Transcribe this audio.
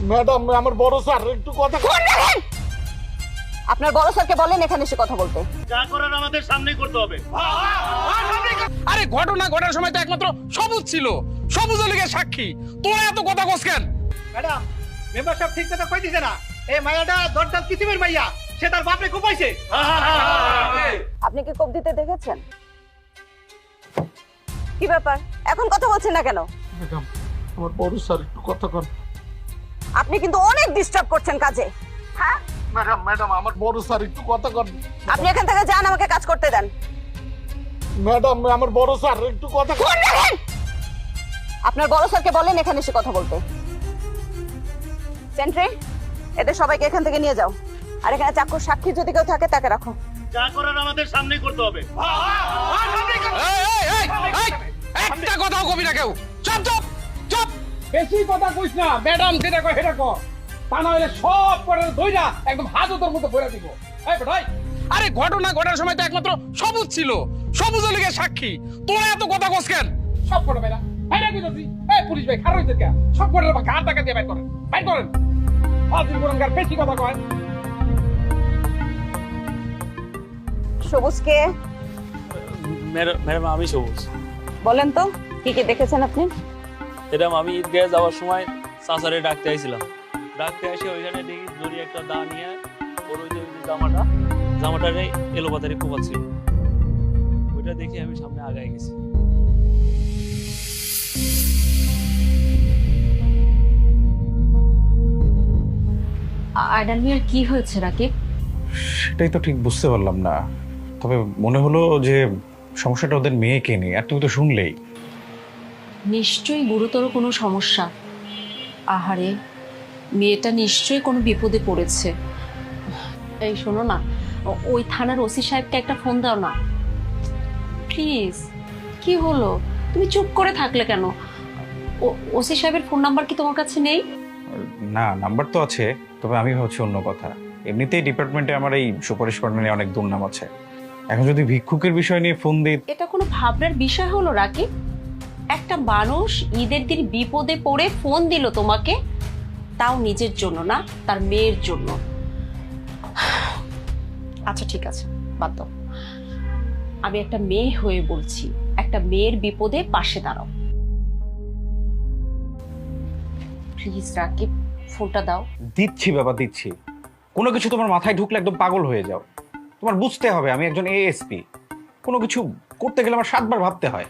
Madam আমার বড় sir একটু কথা আপনার বড় স্যারকে বলেন এখানে এসে কথা বলতে। যা করার আমাদের সামনেই করতে হবে। আরে ঘটনা ঘটার সময় তো একমাত্র সবুজ ছিল, সবুজ লিগে সাক্ষী। তোরা এত কথা কস কেন? ম্যাডাম মেম্বার সাহেব ঠিক কথা কই দিছে না। এই মাইয়াটা দরজাল কিসিমের মাইয়া, সে তার বাপরে কোপাইছে। আপনি কি কোপ দিতে দেখেছেন? কি ব্যাপার এখন কথা বলছেন না কেন? ম্যাডাম আমার বড় স্যার একটু কথা কন। আপনি কিন্তু অনেক ডিস্টার্ব করছেন কাজে। হ্যাঁ ম্যাডাম আমার বড় স্যার একটু কথা কন। আপনি এখান থেকে যান, আমাকে কাজ করতে দেন। ম্যাডাম আমার বড় স্যার একটু কথা কন। আপনার বড় স্যারকে বলেন এখানে এসে কথা বলতে। সেন্ট্রি, এদের সবাইকে এখান থেকে নিয়ে যাও। আর এখানে চাক্ষুষ সাক্ষী যদি কেউ থাকে তাকে রাখো। যা করার আমাদের সামনেই করতে হবে। একটা কথাও কবি না কেউ। চুপ চুপ চুপ, বেশি কথা কইস না। ম্যাডাম যেটা কয় সেটা কর, তা না হলে সব করে ধইরা একদম হাজতের মতো ভরে দিব। এই বেটাই, আরে ঘটনা ঘটার সময় তো একমাত্র সবুজ ছিল, সবুজ লিগে সাক্ষী। তোরা এত কথা কস কেন? সব করে বেরা বাইরে কইতাছি। এই পুলিশ ভাই খারাপ হইছে কে? সব করে ঘাট টাকা দিয়ে বাইর করেন, বাইর করেন। হাজির করঙ্গার বেশি কথা কয়। সবুজকে ম্যাডাম আমি সবুজ। বলেন তো কি কি দেখেছেন আপনি? ম্যাডাম আমি ঈদগাহে যাওয়ার সময় চাচারে ডাকতে আইছিলাম। ডাকতে এসে ওইখানে দেখি জড়ি একটা দা নিয়ে ওর ওই যে জামাটারে এলোপাতারি কোপাচ্ছিল। ওইটা দেখে আমি সামনে আগায় গেছি। আয়ডান মিয়ার কি হয়েছে রাকিব? সেটাই তো ঠিক বুঝতে পারলাম না। তবে মনে হলো যে সমস্যাটা ওদের মেয়েকে নিয়ে। আর তুমি তো শুনলেই। নিশ্চয়ই গুরুতর কোনো সমস্যা। আহারে, মেয়েটা নিশ্চয়ই কোনো বিপদে পড়েছে। এই শোনো না, ওই থানার ওসি সাহেবকে একটা ফোন দাও না প্লিজ। কি হলো, তুমি চুপ করে থাকলে কেন? ওসি সাহেবের ফোন নাম্বার কি তোমার কাছে নেই? না, নাম্বার তো আছে, তবে আমি ভাবছি অন্য কথা। এমনিতেই ডিপার্টমেন্টে আমার এই সুপারিশ কর্মী নিয়ে অনেক দুর্নাম আছে। এখন যদি ভিক্ষুকের বিষয় নিয়ে ফোন দিই। এটা কোনো ভাবনার বিষয় হলো রাকিব? একটা মানুষ ঈদের দিন বিপদে পড়ে ফোন দিল তোমাকে, তাও নিজের জন্য না, তার মেয়ের জন্য। আচ্ছা ঠিক আছে, বাদ দাও। আমি একটা মেয়ে হয়ে বলছি, একটা মেয়ের বিপদে পাশে দাঁড়াও প্লিজ। রাকিব ফোনটা দাও। দিচ্ছি বাবা, দিচ্ছি। কোনো কিছু তোমার মাথায় ঢুকলে একদম পাগল হয়ে যাও। তোমার বুঝতে হবে আমি একজন এএসপি। কোনো কিছু করতে গেলে আমার 7 বার ভাবতে হয়।